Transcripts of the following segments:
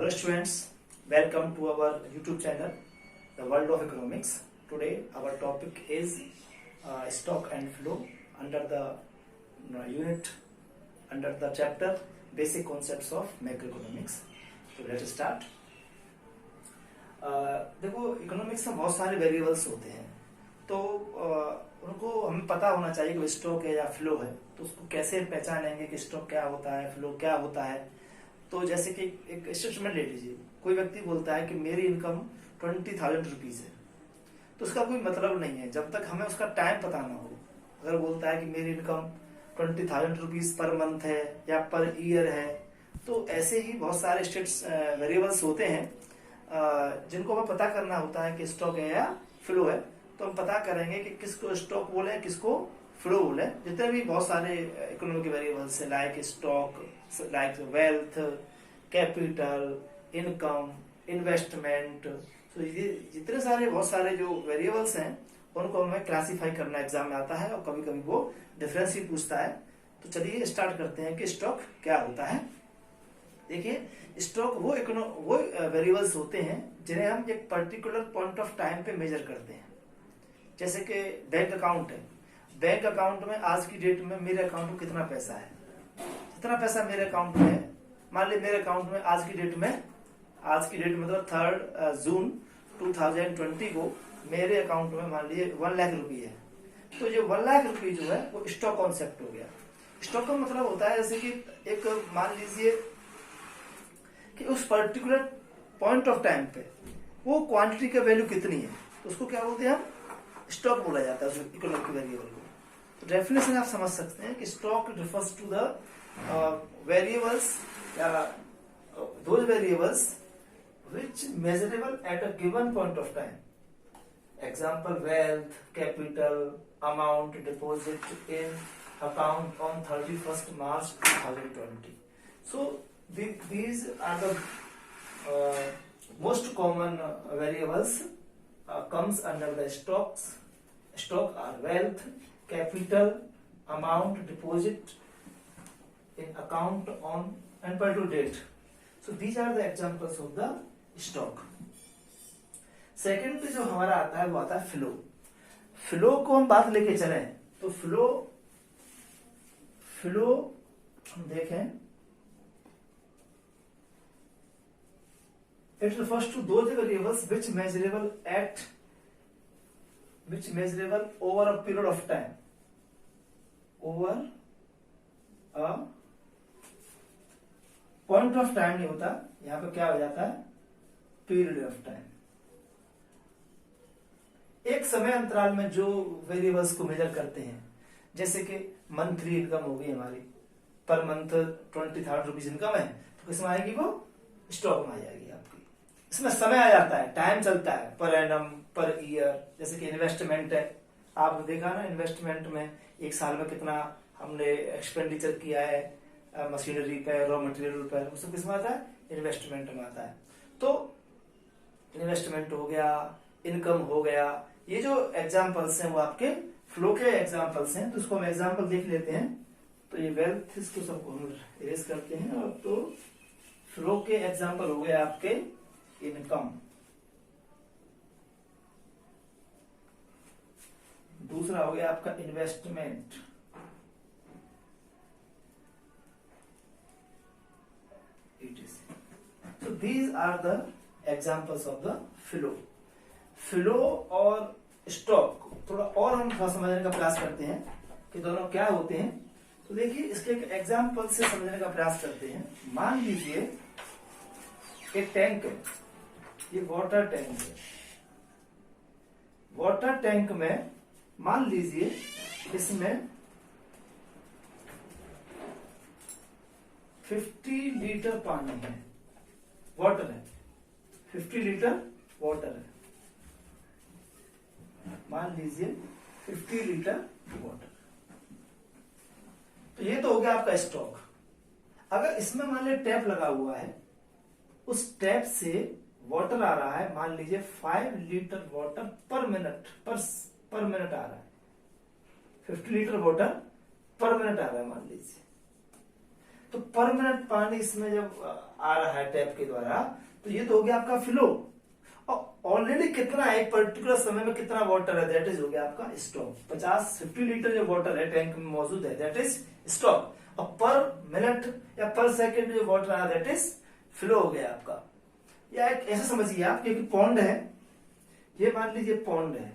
Hello students, welcome to our YouTube channel, The World of Economics. Today our topic is stock and flow under the unit, under the chapter Basic Concepts of Macroeconomics. So let's start. देखो economics में बहुत सारे variables होते हैं, तो उनको हमें पता होना चाहिए कि स्टॉक है या फ्लो है, तो उसको कैसे पहचानेंगे कि स्टॉक क्या होता है, फ्लो क्या होता है। तो जैसे कि एक स्टेटमेंट ले लीजिए, कोई व्यक्ति बोलता है कि मेरी इनकम 20,000 रुपीज है, तो उसका कोई मतलब नहीं है जब तक हमें उसका टाइम पता ना हो। अगर बोलता है कि मेरी इनकम 20,000 रुपीज पर मंथ है या पर ईयर है, तो ऐसे ही बहुत सारे स्टेट्स वेरिएबल्स होते हैं जिनको हमें पता करना होता है कि स्टॉक है या फ्लो है। तो हम पता करेंगे कि किसको स्टॉक बोले, किसको फ्लो बोले। जितने भी बहुत सारे इकोनॉमिक वेरिएबल्स है, like stock, like wealth, capital, income, investment, तो ये जितने सारे बहुत सारे जो वेरिएबल्स हैं उनको हमें क्लासिफाई करना एग्जाम में आता है, और कभी कभी वो डिफरेंस भी पूछता है। तो चलिए स्टार्ट करते हैं कि स्टॉक क्या होता है। देखिए, स्टॉक वो वेरिएबल्स होते हैं जिन्हें हम एक पर्टिकुलर पॉइंट ऑफ टाइम पे मेजर करते हैं। जैसे कि बैंक अकाउंट है, बैंक अकाउंट में आज की डेट में मेरे अकाउंट में कितना पैसा है, जितना पैसा मेरे अकाउंट में है, मान ली मेरे अकाउंट में आज की डेट में मतलब 3 जून 2020 को मेरे अकाउंट में मान लीजिए 1 लाख रुपये है। तो ये 1 लाख रुपये जो है वो स्टॉक कॉन्सेप्ट हो गया। स्टॉक का मतलब होता है जैसे कि एक मान लीजिए कि उस पर्टिकुलर पॉइंट ऑफ टाइम पे वो क्वांटिटी का वैल्यू कितनी है, तो उसको क्या बोलते हैं, हम स्टॉक बोला जाता है उस इकोनॉमिक वेरिएबल को। तो डेफिनेशन आप समझ सकते हैं कि stock refers to the variables या those variables which measurable at a given point of time. Example wealth, capital, amount deposit in account on 31st March 2020. So these are the most common variables comes under the stocks. Stock are wealth, capital, amount deposit in account on and per to date. So these are the examples of the stock. Second पे जो हमारा आता है वो आता है flow. Flow को हम बात लेके चले तो फ्लो हम देखें, it refers to those variables which measurable over a period of time, over a point of time नहीं होता, यहां पे क्या हो जाता है, पीरियड ऑफ टाइम। एक समय अंतराल में जो वेरिएबल्स को मेजर करते हैं, जैसे कि मंथली इनकम हो गई हमारी, पर मंथ 20,000 रुपीज इनकम है, तो किसमें आएगी, वो स्टॉक में आ जाएगी आपकी। इसमें समय आ जाता है, टाइम चलता है, पर एनम, पर ईयर। जैसे कि इन्वेस्टमेंट है, आपने देखा ना इन्वेस्टमेंट में एक साल में कितना हमने एक्सपेंडिचर किया है मशीनरी पे, रॉ मटेरियल पे, वो सब किसमें आता है, इन्वेस्टमेंट में आता है। तो इन्वेस्टमेंट हो गया, इनकम हो गया, ये जो एग्जाम्पल्स हैं वो आपके फ्लो के एग्जाम्पल्स हैं। तो उसको हम एग्जाम्पल देख लेते हैं। तो ये वेल्थ, इसको सबको हम इरेज करते हैं। और तो फ्लो के एग्जाम्पल हो गए आपके इनकम, दूसरा हो गया आपका investment, so these are the examples of the flow. Flow और स्टॉक थोड़ा और हम समझने का प्रयास करते हैं कि दोनों क्या होते हैं। तो देखिए, इसके एक एग्जाम्पल से समझने का प्रयास करते हैं। मान लीजिए एक टैंक है, ये वाटर टैंक है। वाटर टैंक में मान लीजिए इसमें 50 लीटर पानी है, वाटर है, 50 लीटर वाटर है, मान लीजिए 50 लीटर वाटर। तो ये तो हो गया आपका स्टॉक। अगर इसमें मान लीजिए टैप लगा हुआ है, उस टैप से वाटर आ रहा है, मान लीजिए 5 लीटर वाटर पर मिनट आ रहा है, 50 लीटर वाटर पर मिनट आ रहा है मान लीजिए। तो पर मिनट पानी इसमें जब आ रहा है टैप के द्वारा, तो ये तो हो गया आपका फ्लो। और ऑलरेडी कितना है, एक पर्टिकुलर समय में कितना वाटर है, दैट इज हो गया आपका स्टॉक। 50 लीटर जो वाटर है टैंक में मौजूद है, दैट इज स्टॉक। और पर मिनट या पर सेकेंड जो वाटर आ दैट इज फ्लो हो गया आपका। या एक ऐसा समझिए आप कि पॉन्ड है, ये मान लीजिए पॉन्ड है,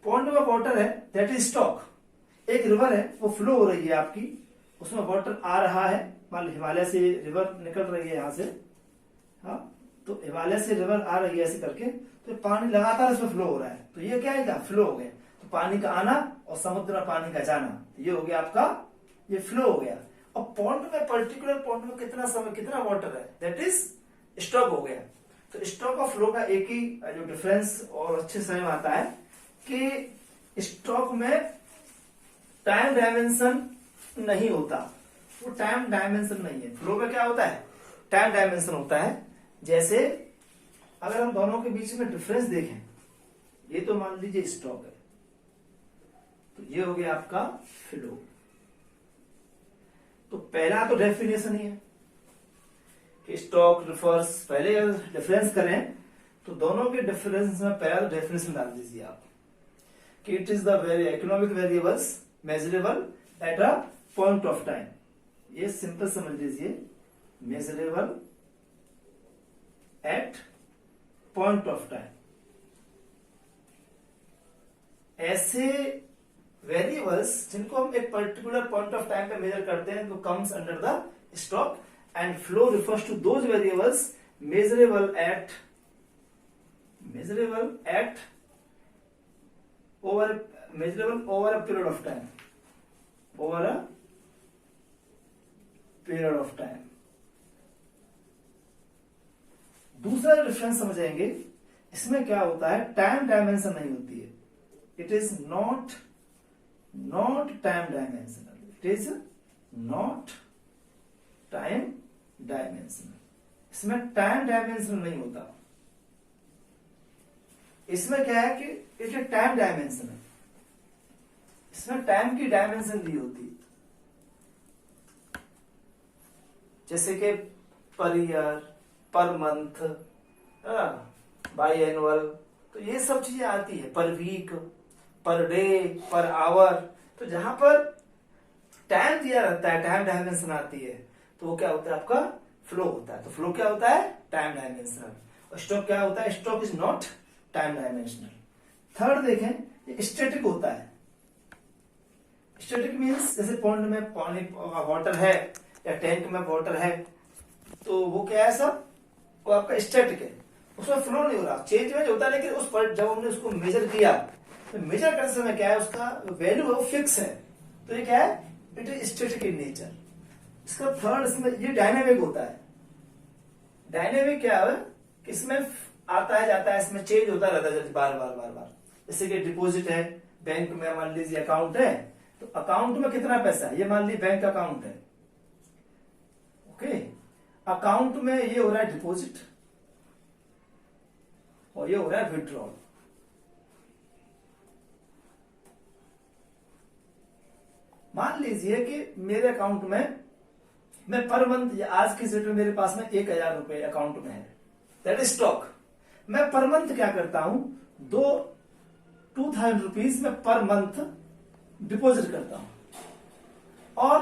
पॉन्ड में वाटर है दैट इज स्टॉक। एक रिवर है वो फ्लो हो रही है आपकी, उसमें वाटर आ रहा है, मान लो हिमालय से रिवर निकल रही है यहाँ से, हाँ, तो हिमालय से रिवर आ रही है ऐसे करके, तो पानी लगातार इसमें फ्लो हो रहा है, तो ये क्या है, फ्लो हो गया। तो पानी का आना और समुद्र में पानी का जाना, ये हो गया आपका, ये फ्लो हो गया। और पॉन्ड में, पर्टिकुलर पॉन्ड में कितना समय, कितना वाटर है, दैट इज स्टॉक हो गया। तो स्टॉक और फ्लो का एक ही जो डिफरेंस और अच्छे समय आता है कि स्टॉक में टाइम डायमेंशन नहीं होता, वो टाइम डायमेंशन नहीं है। फ्लो में क्या होता है, टाइम डायमेंशन होता है। जैसे अगर हम दोनों के बीच में डिफरेंस देखें, ये तो मान लीजिए स्टॉक है, तो ये हो गया आपका फ्लो। तो पहला तो डेफिनेशन ही है कि स्टॉक रिफर्स, पहले अगर डिफरेंस करें तो दोनों के डिफरेंस में पहला तो डेफिनेशन डाल दीजिए आप कि it is the very economic variables measurable at a point of time. ये सिंपल समझ लीजिए, measurable at point of time. ऐसे वेरिएबल्स जिनको हम एक पर्टिकुलर पॉइंट ऑफ टाइम पे मेजर करते हैं तो comes under the stock, and flow refers to those variables measurable at over measurable over a period of time, over a period of time। दूसरा difference समझेंगे, इसमें क्या होता है, टाइम डायमेंशन नहीं होती है, it is not time dimensional, it is not time dimensional. इसमें टाइम डायमेंशन नहीं होता, इसमें क्या है कि इट इज टाइम डायमेंशन है, इसमें टाइम की डायमेंशन दी होती है। जैसे कि per year, per month, by annual, तो ये सब चीजें आती है, पर week, per day, per hour. तो जहां पर टाइम दिया रहता है, टाइम डायमेंशन आती है, तो वो क्या होता है, आपका फ्लो होता है। तो फ्लो क्या होता है, टाइम डायमेंशनल। और स्टॉक क्या होता है, stock is not time dimensional. Third देखें, स्टैटिक होता है। स्टैटिक मीन्स जैसे पॉन्ड में पानी वाटर है या टैंक में वाटर है, तो वो क्या है सब, वो आपका स्टैटिक है, उसमें फ्लो नहीं हो रहा, चेंज वेंज होता है, लेकिन उस पर जब हमने उसको मेजर किया, तो मेजर करते समय क्या है, उसका वैल्यू है वो फिक्स है, तो ये क्या है, it is static in nature. इसका थर्ड, इसमें ये डायनेमिक होता है। डायनेमिक क्या है कि इसमें आता है जाता है, इसमें चेंज होता रहता है बार बार बार बार। जैसे कि डिपॉजिट है बैंक में, मान लीजिए अकाउंट है, तो अकाउंट में कितना पैसा है, ये मान लीजिए बैंक अकाउंट है, ओके, अकाउंट में ये हो रहा है डिपॉजिट और ये हो रहा है विड्रॉल। मान लीजिए कि मेरे अकाउंट में मैं पर मंथ, आज की डेट में मेरे पास में 1000 रुपए अकाउंट में है, दैट इज स्टॉक। मैं पर मंथ क्या करता हूं, 2000 रुपीज में पर मंथ डिपॉजिट करता हूं, और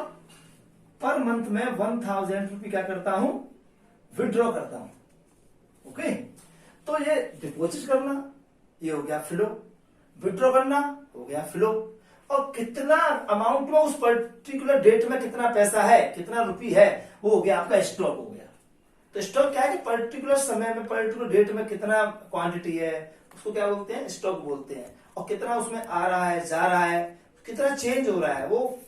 पर मंथ में 1000 रुपये क्या करता हूं, विड्रॉ करता हूं, ओके। तो ये डिपॉजिट करना, ये हो गया फ्लो, विड्रॉ करना हो गया फ्लो, और कितना अमाउंट में उस पर्टिकुलर डेट में कितना पैसा है, कितना रुपये है, वो हो गया आपका स्टॉक हो गया। तो स्टॉक क्या है कि पर्टिकुलर समय में, पर्टिकुलर डेट में कितना क्वांटिटी है, उसको क्या बोलते हैं, स्टॉक बोलते हैं। और कितना उसमें आ रहा है, जा रहा है, कितना चेंज हो रहा है, वो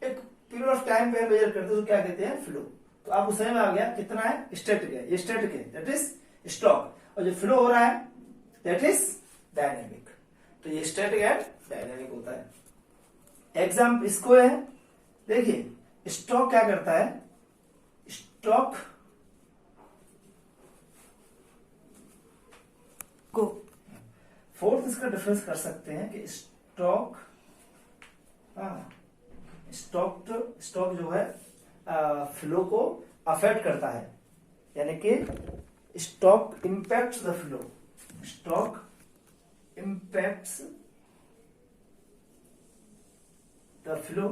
एक पीरियड ऑफ टाइम पे मेजर करते हैं, तो क्या कहते हैं, फ्लो। तो आपको समझ में आ गया कितना है, स्टैटिक है, ये स्टैटिक है, दैट इज स्टॉक, और जो फ्लो हो रहा है दैट इज डायनेमिक। तो ये स्टैटिक एंड डायनेमिक होता है। एग्जाम्पल इसको है, देखिए स्टॉक क्या करता है, स्टॉक को फोर्थ इसका डिफरेंस कर सकते हैं कि स्टॉक, स्टॉक जो है फ्लो को अफेक्ट करता है, यानी कि stock impacts the flow, stock impacts the flow.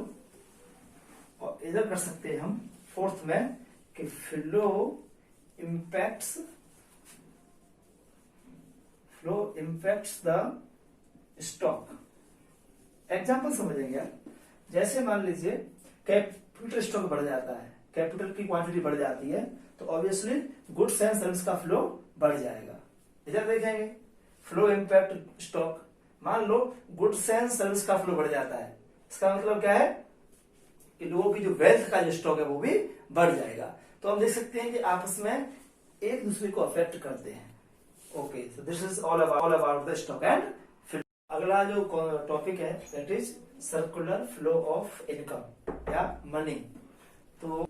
और इधर कर सकते हैं हम फोर्थ में कि flow impacts the stock. Example समझेंगे आप, जैसे मान लीजिए कैपिटल स्टॉक बढ़ जाता है, कैपिटल की क्वांटिटी बढ़ जाती है, तो ऑब्वियसली गुड्स एंड सर्विस का फ्लो बढ़ जाएगा। इधर देखेंगे फ्लो इम्पैक्ट स्टॉक, मान लो गुड्स एंड सर्विस का फ्लो बढ़ जाता है, इसका मतलब क्या है कि लोगों की जो वेल्थ का जो स्टॉक है वो भी बढ़ जाएगा। तो हम देख सकते हैं कि आपस में एक दूसरे को अफेक्ट करते हैं। Okay, so this is all about the stock and flow. अगला जो टॉपिक है that is circular flow of income या मनी। तो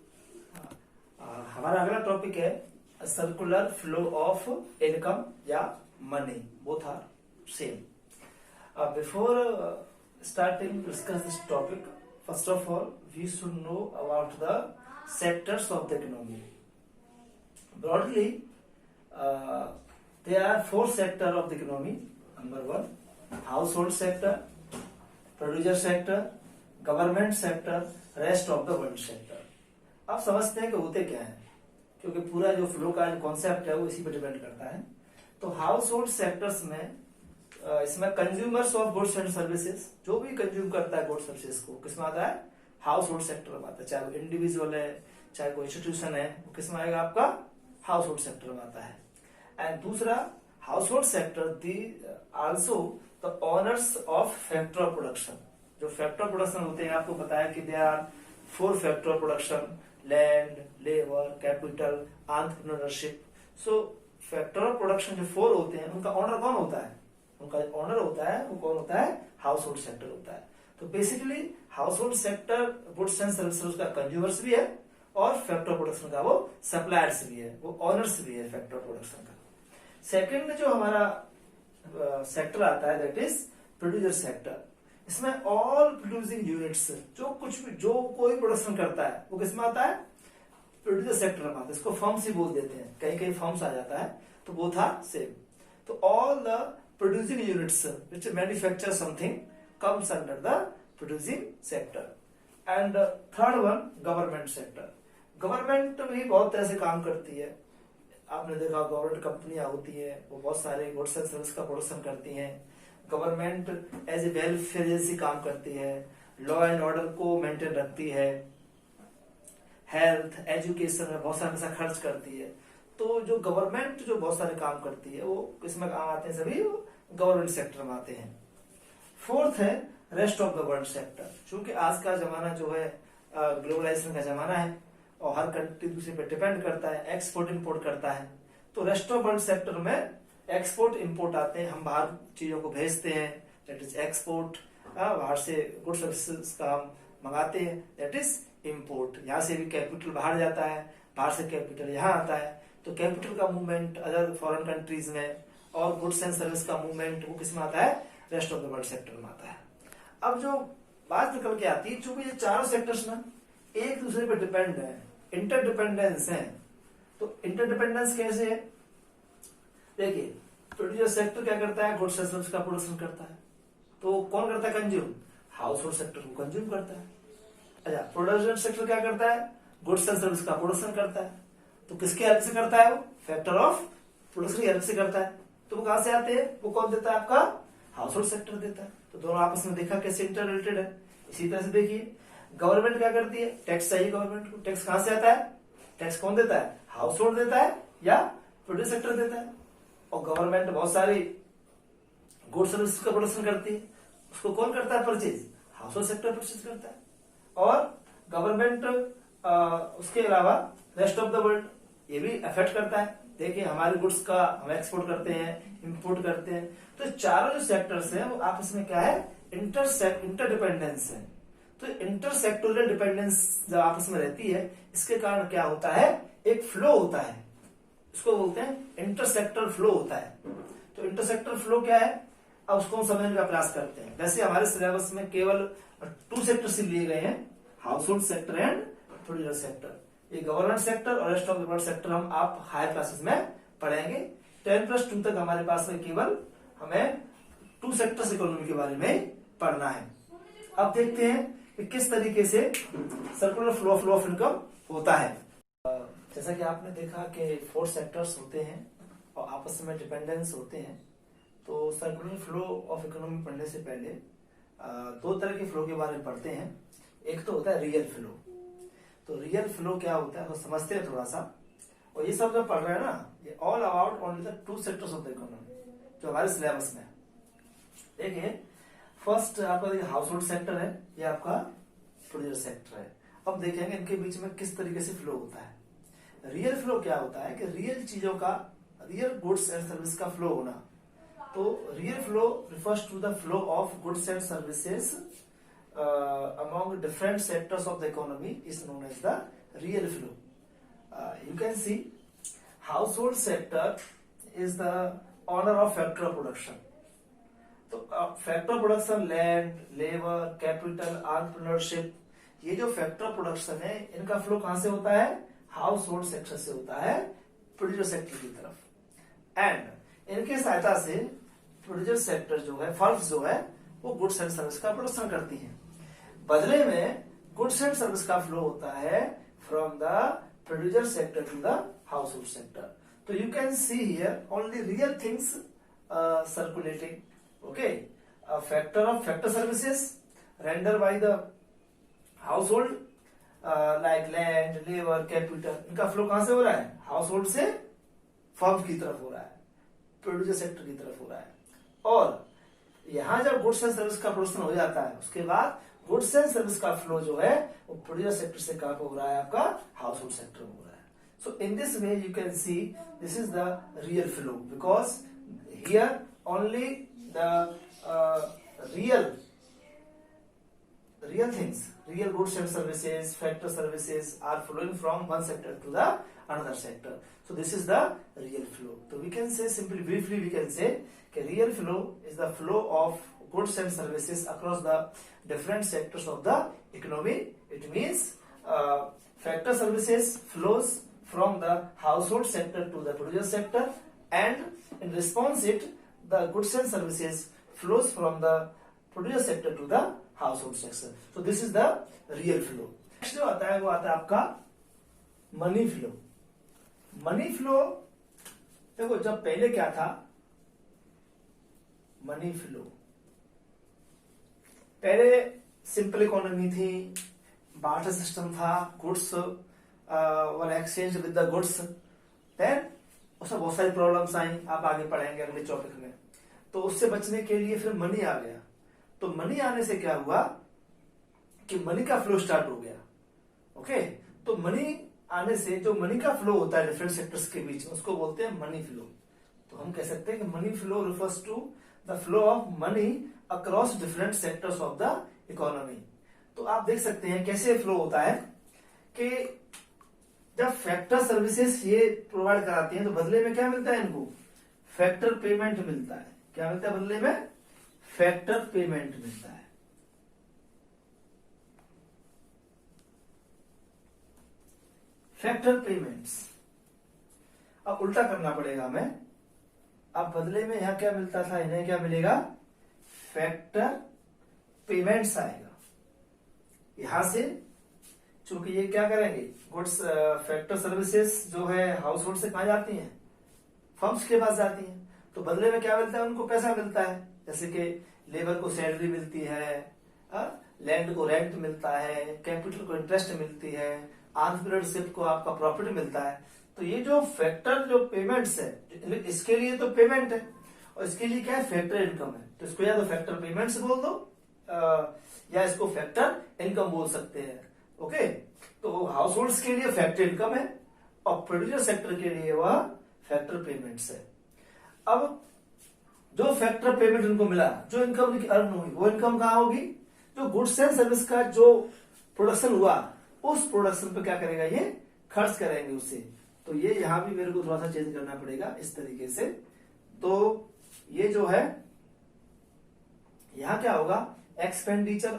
हमारा अगला टॉपिक है सर्कुलर फ्लो ऑफ इनकम या money, both are same. Before starting to discuss this topic, first of all we should know about the sectors of the economy. Broadly, there are four sectors of the economy. Number one, household sector, producer sector, government sector, rest of the world sector. आप समझते हैं कि होते क्या है, क्योंकि पूरा जो फ्लो का जो कॉन्सेप्ट है वो इसी पर डिपेंड करता है। तो हाउस होल्ड सेक्टर्स में इसमें consumers of goods and services, जो भी कंज्यूम करता है गुड्स सर्विसेज को, किसमें आता है, हाउस होल्ड सेक्टर में आता है। चाहे वो इंडिविजुअल है, चाहे कोई इंस्टीट्यूशन है, वो किसमें आएगा, आपका हाउस होल्ड सेक्टर में आता है। एंड दूसरा, household sector the also the owners of factor of production. जो फैक्टर ऑफ प्रोडक्शन होते हैं, आपको पता है कि they are 4 factor of production, land, labour, capital, entrepreneurship. So factor of production जो 4 होते हैं, उनका ओनर कौन होता है, उनका ओनर होता है वो कौन होता है, हाउस होल्ड सेक्टर होता है। तो basically house hold sector goods and services का कंज्यूमर्स भी है और फैक्टर प्रोडक्शन का वो सप्लायर्स भी है, वो ऑनर्स भी है फैक्टर प्रोडक्शन का। सेकंड जो हमारा सेक्टर आता है दैट इज प्रोड्यूसर सेक्टर। इसमें ऑल प्रोड्यूसिंग यूनिट्स, जो कुछ भी जो कोई प्रोडक्शन करता है वो किसमें आता है, प्रोड्यूसर सेक्टर में आता है। इसको फर्म्स ही बोल देते हैं, कहीं कहीं फर्म्स आ जाता है, तो वो था सेम। तो all the producing units which manufacture something comes under the producing sector. And third one, government sector. Government भी बहुत तरह से काम करती है। आपने देखा गवर्नमेंट कंपनियां होती है, वो बहुत सारे गुड्स एंड सर्विस का प्रोडक्शन करती हैं। Government as a welfare agency काम करती है, लॉ एंड ऑर्डर को मेंटेन रखती है, हेल्थ एजुकेशन में बहुत सारा पैसा खर्च करती है। तो जो गवर्नमेंट जो बहुत सारे काम करती है वो किसमें काम आते हैं, सभी गवर्नमेंट सेक्टर में आते हैं। फोर्थ है rest of the world sector. क्योंकि आज का जमाना जो है ग्लोबलाइजेशन का जमाना है और हर कंट्री दूसरे पे डिपेंड करता है, एक्सपोर्ट इंपोर्ट करता है। तो रेस्ट ऑफ वर्ल्ड सेक्टर में एक्सपोर्ट इंपोर्ट आते हैं, हम बाहर चीजों को भेजते हैं, दैट इज एक्सपोर्ट। बाहर से गुड्स सर्विसेज का हम मंगाते हैं, दैट इज इम्पोर्ट। यहाँ से भी कैपिटल बाहर जाता है, बाहर से कैपिटल यहाँ आता है। तो कैपिटल का मूवमेंट अदर फॉरेन कंट्रीज में और गुड्स एंड सर्विस का मूवमेंट वो किसमें आता है, rest of the world sector में आता है। अब जो बात निकल के आती है, चूंकि ये चारों सेक्टर्स ना एक दूसरे पे डिपेंड है, इंटरडिपेंडेंस है। तो इंटरडिपेंडेंस कैसे है, देखिए प्रोड्यूसर सेक्टर क्या करता है, गुड्स एंड सर्विस का प्रोडक्शन करता है। तो कौन करता है, कंज्यूम, हाउस होल्ड सेक्टर को कंज्यूम करता है। अच्छा, प्रोड्यूसर सेक्टर क्या करता है, गुड्स एंड सर्विस का प्रोडक्शन करता है। तो किसके हेल्प से करता है, वो फैक्टर ऑफ प्रोडक्शन की हेल्प से करता है। तो वो कहां से आते हैं, वो कौन देता है, आपका हाउस होल्ड सेक्टर देता है। तो दोनों आपस में देखा कैसे इंटर रिलेटेड है। इसी तरह से देखिए गवर्नमेंट क्या करती है, टैक्स चाहिए गवर्नमेंट को, टैक्स कहां से आता है, टैक्स कौन देता है, हाउस होल्ड देता है या प्रोड्यूस सेक्टर देता है। और गवर्नमेंट बहुत सारी गुड सर्विस का प्रोडक्शन करती है, उसको कौन करता है purchase, house hold sector purchase करता है। और गवर्नमेंट उसके अलावा रेस्ट ऑफ द वर्ल्ड ये भी अफेक्ट करता है। देखिए हमारे गुड्स का हम एक्सपोर्ट करते हैं, इंपोर्ट करते हैं। तो चारों जो सेक्टर्स हैं वो आपस में क्या है, इंटरडिपेंडेंस है। तो इंटरसेक्टोरियल डिपेंडेंस जब आपस में रहती है, इसके कारण क्या होता है, एक फ्लो होता है, इसको बोलते हैं इंटरसेक्टर फ्लो होता है। तो इंटरसेक्टर फ्लो क्या है, अब उसको हम समझने का प्रयास करते हैं। वैसे हमारे सिलेबस में केवल 2 सेक्टर्स लिए गए हैं, house hold sector and producer sector. ये गवर्नमेंट सेक्टर और rest of the world sector हम आप हायर क्लासेस में पढ़ेंगे। 10+2 तक हमारे पास में केवल हमें 2 सेक्टर्स इकोनॉमी के बारे में पढ़ना है। अब देखते हैं कि किस तरीके से सर्कुलर फ्लो ऑफ इनकम होता है। जैसा कि आपने देखा कि 4 सेक्टर्स होते हैं और आपस में डिपेंडेंस होते हैं। तो सर्कुलर फ्लो ऑफ इकोनॉमी पढ़ने से पहले 2 तरह के फ्लो के बारे में पढ़ते हैं। एक तो होता है रियल फ्लो। तो रियल फ्लो क्या होता है वो समझते हैं थोड़ा सा। और ये सब जो पढ़ रहे हैं ना, ये all about only the 2 sectors of the economy जो हमारे सिलेबस में है। देखिए, फर्स्ट आपका हाउस होल्ड सेक्टर है, ये आपका प्रोड्यूसर सेक्टर है। अब देखेंगे इनके बीच में किस तरीके से फ्लो होता है। रियल फ्लो क्या होता है कि रियल चीजों का, रियल गुड्स एंड सर्विस का फ्लो होना। तो real flow refers to the flow of goods and services among different sectors of the economy is known as the real flow. You can see household sector is the owner of factor of production. तो factor production, land, labour, capital, entrepreneurship, ये जो factor production है इनका flow कहां से होता है? House hold sector से होता है प्रोड्यूसर सेक्टर की तरफ। एंड इनके सहायता से प्रोड्यूसर सेक्टर जो है, फर्म्स जो है, वो गुड्स एंड सर्विस का प्रोडक्शन करती हैं। बदले में गुड्स एंड सर्विस का फ्लो होता है from the producer sector to the household sector. तो you can see here only real things circulating. Okay, a factor of factor services rendered by the household like land, labor, capital, इनका flow कहां से हो रहा है? House hold से firm की तरफ हो रहा है, प्रोड्यूसर सेक्टर की तरफ हो रहा है। और यहां जब गुड्स एंड सर्विस का प्रोडक्शन हो जाता है, उसके बाद गुड्स एंड सर्विस का फ्लो जो है वो प्रोड्यूसर सेक्टर से कहां हो रहा है? आपका हाउस होल्ड सेक्टर में हो रहा है। So in this way you can see this is the real flow, because here only the real things, real goods and services, factor services are flowing from one sector to the another sector. So this is the real flow. So we can say simply, briefly, we can say that real flow is the flow of goods and services across the different sectors of the economy. It means factor services flows from the household sector to the producer sector, and in response it the goods and services flows from the producer sector to the household sector. So this is the real flow. Next जो आता है वो आता है आपका money flow. Money flow देखो, जब पहले क्या था, मनी फ्लो पहले सिंपल इकोनॉमी थी, बार्टर सिस्टम था, goods were exchange with the goods. Then उसमें बहुत सारी प्रॉब्लम्स आई, आप आगे पढ़ेंगे अगले टॉपिक में। तो उससे बचने के लिए फिर मनी आ गया। तो मनी आने से क्या हुआ कि मनी का फ्लो स्टार्ट हो गया। ओके, तो मनी आने से जो मनी का फ्लो होता है डिफरेंट सेक्टर्स के बीच में, उसको बोलते हैं मनी फ्लो। तो हम कह सकते हैं कि money flow refers to the flow of money across different sectors of the economy. तो आप देख सकते हैं कैसे फ्लो होता है कि जब फैक्टर सर्विसेज ये प्रोवाइड कराती हैं तो बदले में क्या मिलता है इनको? फैक्टर पेमेंट मिलता है। क्या मिलता है बदले में? फैक्टर पेमेंट मिलता है। Factor payments. अब उल्टा करना पड़ेगा हमें। अब बदले में यहां क्या मिलता था, इन्हें क्या मिलेगा? फैक्टर पेमेंट्स आएगा। यहां से चूंकि ये क्या करेंगे, गुड्स फैक्टर सर्विसेज जो है हाउस होल्ड से कहां जाती हैं? फर्म्स के पास जाती हैं। तो बदले में क्या मिलता है? उनको पैसा मिलता है, जैसे कि लेबर को सैलरी मिलती है, लैंड को रेंट मिलता है, कैपिटल को इंटरेस्ट मिलती है, एंटरप्रेन्योरशिप को आपका प्रॉफिट मिलता है। तो ये जो फैक्टर जो पेमेंट्स है, इसके लिए तो पेमेंट है और इसके लिए क्या है? फैक्टर इनकम है। तो इसको या तो फैक्टर पेमेंट्स बोल दो या इसको फैक्टर इनकम बोल सकते हैं। ओके, तो हाउस होल्ड के लिए फैक्टर इनकम है और प्रोड्यूसर सेक्टर के लिए वह फैक्टर पेमेंट्स है। अब जो फैक्टर पेमेंट इनको मिला, जो इनकम इनकी अर्न हुई, वो इनकम कहां होगी? जो गुड्स एंड सर्विस का जो प्रोडक्शन हुआ, उस प्रोडक्शन पे क्या करेगा? ये खर्च करेंगे उससे। तो ये यहां भी मेरे को थोड़ा सा चेंज करना पड़ेगा इस तरीके से। तो ये जो है यहां क्या होगा? Expenditure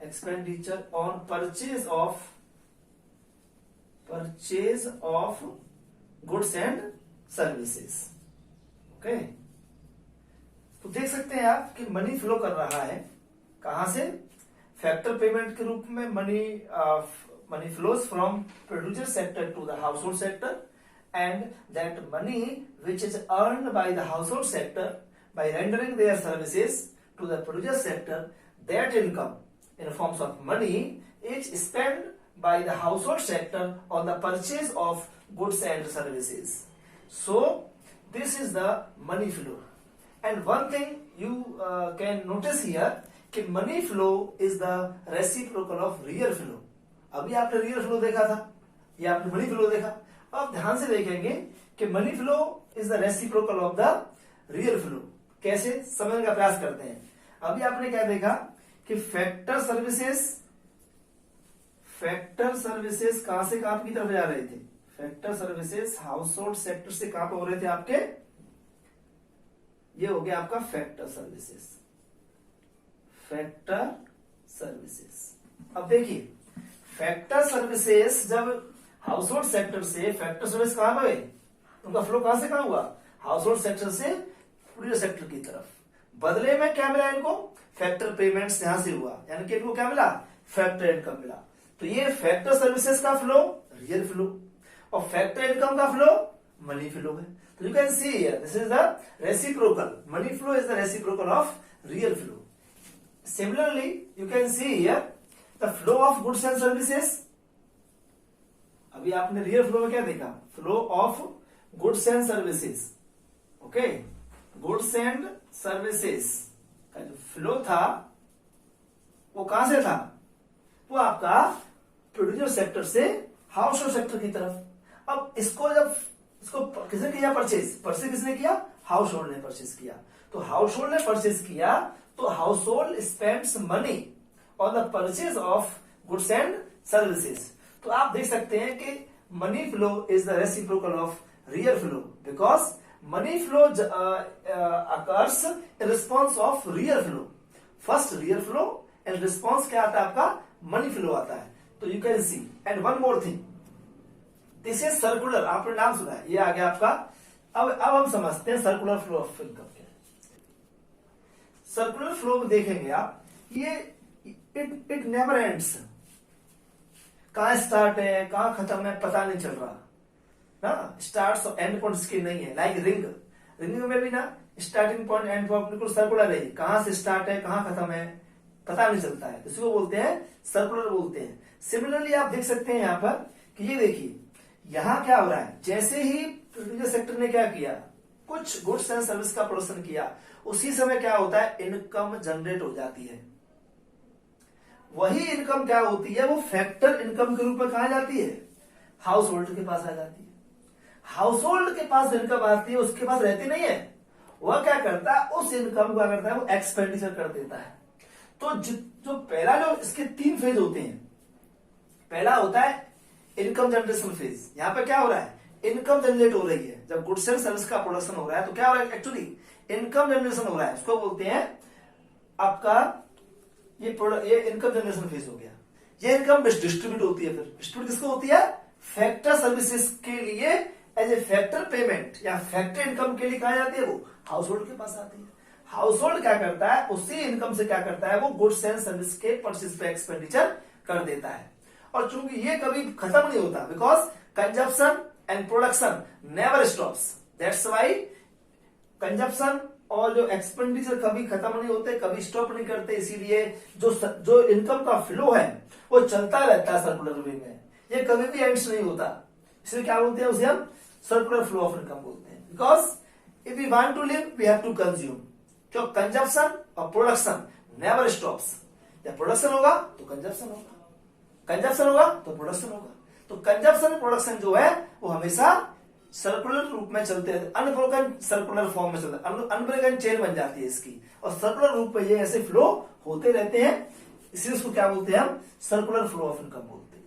expenditure on purchase of goods and services. Okay, तो देख सकते हैं आप कि मनी फ्लो कर रहा है कहां से, फैक्टर पेमेंट के रूप में money flows from producer sector to the household sector, and that money which is earned by the household sector by rendering their services to the producer sector, that income in forms of money is spent by the household sector on the purchase of goods and services. So this is the money flow. And one thing you can notice here कि money flow is the reciprocal of real flow. अभी आपने real flow देखा था, ये आपने money flow देखा। अब ध्यान से देखेंगे कि money flow is the reciprocal of the real flow. कैसे समझने का प्रयास करते हैं। अभी आपने क्या देखा कि फैक्टर सर्विसेज कहां से कहां की तरफ जा रहे थे, factor services house hold sector से कहां पे हो रहे थे आपके, ये हो गया आपका फैक्टर सर्विसेज। अब देखिए फैक्टर सर्विसेज जब हाउस होल्ड सेक्टर से फैक्टर सर्विस कहां गए, उनका फ्लो कहां से कहां हुआ, हाउस होल्ड सेक्टर से प्रोड्यूसर सेक्टर की तरफ। बदले में क्या मिला इनको, फैक्टर पेमेंट्स यहां से हुआ, यानी कि इनको क्या मिला, फैक्टर इनकम मिला। तो ये फैक्टर सर्विसेज का फ्लो रियल फ्लो और फैक्टर इनकम का फ्लो मनी फ्लो है। तो you can see here this is the reciprocal, money flow is the reciprocal of real flow. Similarly you can see here the flow of goods and services. अभी आपने real flow में क्या देखा, flow of goods and services. Okay, goods and services का जो flow था वो कहां से था, वो आपका प्रोड्यूसर सेक्टर से हाउस होल्ड सेक्टर की तरफ। अब इसको किसने किया परचेज किसने किया, हाउस होल्ड ने परचेज किया। तो हाउस होल्ड ने परचेज किया तो house hold spends money on the purchase of goods and services. तो आप देख सकते हैं कि money flow is the reciprocal of real flow because money flow occurs in response of real flow. First real flow and response क्या आता है आपका, मनी फ्लो आता है। तो you can C and one more thing, this is circular, आपने नाम सुना है, ये आ गया आपका। अब हम समझते हैं सर्कुलर फ्लो ऑफ इनकम क्या है। सर्कुलर फ्लो में देखेंगे आप, ये इट नेवर एंड्स, कहां स्टार्ट है कहां खत्म है पता नहीं चल रहा ना, स्टार्ट और एंड पॉइंट इसके नहीं है। लाइक रिंग में भी ना स्टार्टिंग पॉइंट एंड पॉइंट बिल्कुल सर्कुलर है, कहां से स्टार्ट है कहां खत्म है पता नहीं चलता है, इसको बोलते हैं सर्कुलर बोलते हैं। सिमिलरली आप देख सकते हैं यहां पर कि ये देखिए यहां क्या हो रहा है, जैसे ही प्रोड्यूसर सेक्टर ने क्या किया, कुछ गुड्स एंड सर्विस का प्रोडक्शन किया, उसी समय क्या होता है, इनकम जनरेट हो जाती है। वही इनकम क्या होती है, वो फैक्टर इनकम के रूप में कहा जाती है, हाउस होल्ड के पास आ जाती है। हाउस होल्ड के पास इनकम आती है, उसके पास रहती नहीं है, वह क्या करता है, उस इनकम क्या करता है, वो एक्सपेंडिचर कर देता है। तो जो पहला जो इसके 3 फेज होते हैं, पहला होता है इनकम जनरेशन फेज। यहां पे क्या हो रहा है, इनकम जनरेट हो रही है। जब गुड्स एंड सर्विस का प्रोडक्शन हो रहा है तो क्या हो रहा है, एक्चुअली इनकम जनरेशन हो रहा है, उसको बोलते हैं आपका ये इनकम जनरेशन फेज हो गया। ये इनकम डिस्ट्रीब्यूट होती है, फिर डिस्ट्रीब्यूट किसको होती है, फैक्टर सर्विसेज के लिए एज ए फैक्टर पेमेंट या फैक्टर इनकम के लिए कहा जाती है, वो हाउस होल्ड के पास आती है। हाउस होल्ड क्या करता है, उसी इनकम से क्या करता है, वो गुड्स एंड सर्विस के परचेज पे एक्सपेंडिचर कर देता है। और चूंकि ये कभी खत्म नहीं होता, because consumption and production never stops, that's why consumption और जो एक्सपेंडिचर कभी खत्म नहीं होते, कभी स्टॉप नहीं करते। इसीलिए जो इनकम का फ्लो है वो चलता रहता है सर्कुलर वे में, ये कभी भी एंड्स नहीं होता। इसलिए क्या बोलते हैं, उसे हम सर्कुलर फ्लो ऑफ इनकम बोलते हैं। Because if we want to live we have to consume. जो कंजप्शन और प्रोडक्शन नेवर स्टॉप्स, जब प्रोडक्शन होगा तो कंजप्शन होगा, कंजप्शन होगा तो प्रोडक्शन होगा। तो कंजप्शन प्रोडक्शन जो है वो हमेशा सर्कुलर रूप में चलते हैं, अनब्रोकन सर्कुलर फॉर्म में चलते हैं, अनब्रोकन चेन बन जाती है इसकी, और सर्कुलर रूप में ये ऐसे फ्लो होते रहते हैं। इसलिए उसको क्या बोलते हैं हम, सर्कुलर फ्लो ऑफ इनकम बोलते हैं।